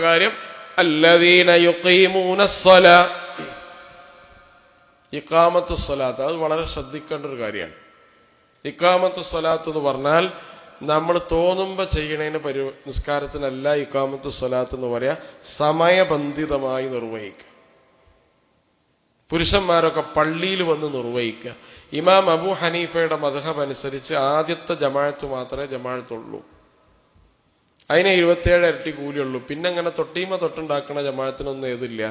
കാര്യം അല്ലദീന യുഖീമൂനസ്സലാ, ഇഖാമത്തുസ്സലാത്ത്. അത് വളരെ ശ്രദ്ധിക്കേണ്ട ഒരു കാര്യമാണ്. ഇഖാമത്തുസ്സലാത്ത് എന്ന് പറഞ്ഞാൽ നമ്മൾ തോന്നുമ്പോൾ ചെയ്യണതിന് നിസ്കാരത്തിനല്ല ഇഖാമത്തുസ്സലാത്ത് എന്ന് പറയാ, സമയബന്ധിതമായി നിർവഹിക്കുക. പുരുഷന്മാരൊക്കെ പള്ളിയിൽ വന്ന് നിർവഹിക്കുക. ഇമാം അബൂ ഹനീഫയുടെ മദ്ഹബ് അനുസരിച്ച് ആദ്യത്തെ ജമാഅത്ത് മാത്രമേ ജമാഅത്തുള്ളൂ. അതിന് 27 ഇരട്ടി കൂലിയുള്ളൂ. പിന്നെ അങ്ങനെ തൊട്ടുണ്ടാക്കുന്ന ജമാഅത്തിനൊന്നും ഏതില്ല,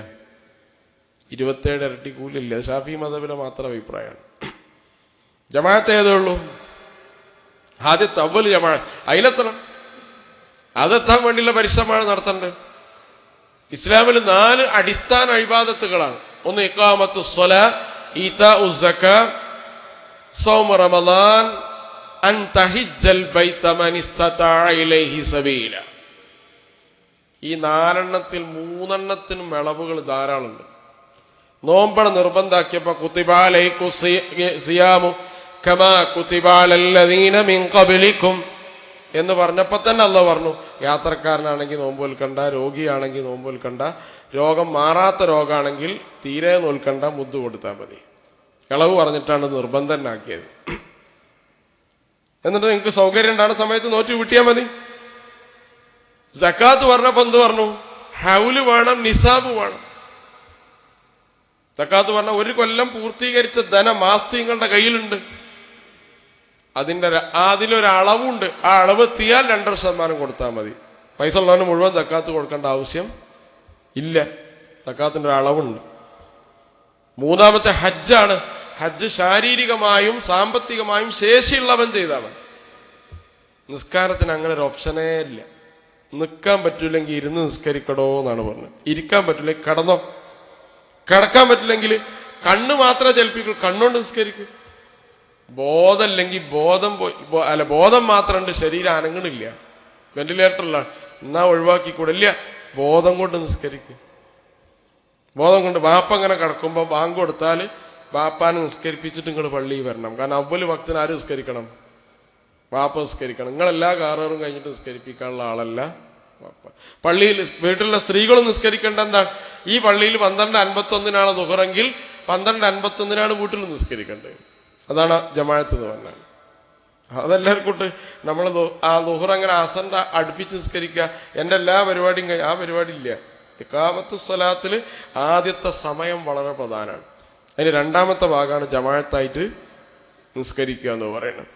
27 ഇരട്ടി കൂലിയില്ല. ഷാഫി മദ്ഹബിലെ മാത്രം അഭിപ്രായമാണ്. ജമാഅത്ത് ഏതേ ഉള്ളൂ, ആദ്യത്തെ അവ്വൽ ജമാഅത്ത്. അതിലെത്തണം. അതെത്താൻ വേണ്ടിയുള്ള പരിശ്രമമാണ് നടത്തേണ്ടത്. ഇസ്ലാമിൽ 4 അടിസ്ഥാന ഇബാദത്തുകളാണ്. ഒന്ന് ഇഖാമത്തുസ് സ്വലാ, ഈതാഉസ് സക്കാ, സൗമു റമളാൻ, അൻ തഹിജ്ജൽ ബൈത മൻ ഇസ്തതാഅ ഇലൈഹി സബീല. ഈ 4 3 ഇളവുകൾ ധാരാളമുണ്ട്. നോമ്പണ നിർബന്ധാക്കിയപ്പോ കുതിബ അലൈക്കും സിയാമു കമാ കുതിബ അലല്ലദീന മിൻ ഖബ്ലിക്കും എന്ന് പറഞ്ഞപ്പോൾ തന്നെ അല്ലാഹു പറഞ്ഞു, യാത്രക്കാരനാണെങ്കിൽ നോമ്പ് നോൽക്കണ്ട, രോഗിയാണെങ്കിൽ നോമ്പ് നോൽക്കണ്ട, രോഗം മാറാത്ത രോഗമാണെങ്കിൽ തീരെ നോൽക്കണ്ട, മുദ്ദു കൊടുത്താൽ മതി. ഇളവ് പറഞ്ഞിട്ടാണ് നിർബന്ധനാക്കിയത്. എന്നിട്ട് നിങ്ങൾക്ക് സൗകര്യം ഉണ്ടാകുന്ന സമയത്ത് നോറ്റ് വിട്ടിയാൽ മതി. സക്കാത്ത് പറഞ്ഞപ്പോൾ എന്ത് പറഞ്ഞു? ഹൗല് വേണം, നിസാബ് വേണം. സക്കാത്ത് പറഞ്ഞ 1 കൊല്ലം പൂർത്തീകരിച്ച ധനം മാസ്തിങ്ങളുടെ കയ്യിലുണ്ട്. അതിലൊരളവുണ്ട്. ആ അളവ് എത്തിയാൽ 2% കൊടുത്താൽ മതി. പൈസ ഉള്ളവന് മുഴുവൻ സക്കാത്ത് കൊടുക്കേണ്ട ആവശ്യം ഇല്ല. സക്കാത്തിന്റെ ഒരു അളവുണ്ട്. 3-മത്തെ ഹജ്ജാണ്. ഹജ്ജ് ശാരീരികമായും സാമ്പത്തികമായും ശേഷിയുള്ളവൻ ചെയ്താൽ മതി. നിസ്കാരത്തിന് അങ്ങനെ ഒരു ഓപ്ഷനേ ഇല്ല. നിൽക്കാൻ പറ്റില്ലെങ്കിൽ ഇരുന്ന് നിസ്കരിക്കടോ എന്നാണ് പറഞ്ഞത്. ഇരിക്കാൻ പറ്റില്ലെങ്കിൽ കിടന്നോ. കിടക്കാൻ പറ്റില്ലെങ്കിൽ കണ്ണ് മാത്രമേ ചലിപ്പിക്കൂ, കണ്ണുകൊണ്ട് നിസ്കരിക്കും. ബോധമില്ലെങ്കിൽ ബോധം മാത്രമുണ്ട്, ശരീരം അനങ്ങണില്ല, വെന്റിലേറ്ററിലാണ്, എന്നാ ഒഴിവാക്കിക്കൂടെ. ഇല്ല, ബോധം കൊണ്ട് നിസ്കരിക്കും. ബോധം കൊണ്ട് വാപ്പ അങ്ങനെ കിടക്കുമ്പോൾ ബാങ്ക് കൊടുത്താൽ വാപ്പാനെ നിസ്കരിപ്പിച്ചിട്ട് നിങ്ങൾ പള്ളിയിൽ വരണം. കാരണം അവ്വൽ വക്തിന് ആര് നിസ്കരിക്കണം? വാപ്പ നിസ്കരിക്കണം. നിങ്ങളെല്ലാ കാറും കഴിഞ്ഞിട്ട് നിസ്കരിപ്പിക്കാനുള്ള ആളല്ല വാപ്പ. പള്ളിയിൽ വീട്ടിലുള്ള സ്ത്രീകളും നിസ്കരിക്കേണ്ട എന്താണ്? ഈ പള്ളിയിൽ 12:51 ദുഹറെങ്കിൽ 12:51 വീട്ടിൽ നിസ്കരിക്കേണ്ടത്. അതാണ് ജമാഅത്ത് എന്ന് പറഞ്ഞാൽ. അതെല്ലാവർക്കും നമ്മൾ ആ ദുഹർ അങ്ങനെ അസറിന്റെ അടുപ്പിച്ച് നിസ്കരിക്കുക. എൻ്റെ എല്ലാ പരിപാടിയും ആ പരിപാടി ഇല്ല. ഇഖാമത്തുസ് സ്വലാത്തിൽ ആദ്യത്തെ സമയം വളരെ പ്രധാനമാണ്. അതിന് 2-മത്തെ ഭാഗമാണ് ജമാഅത്തായിട്ട് നിസ്കരിക്കുക എന്ന് പറയുന്നത്.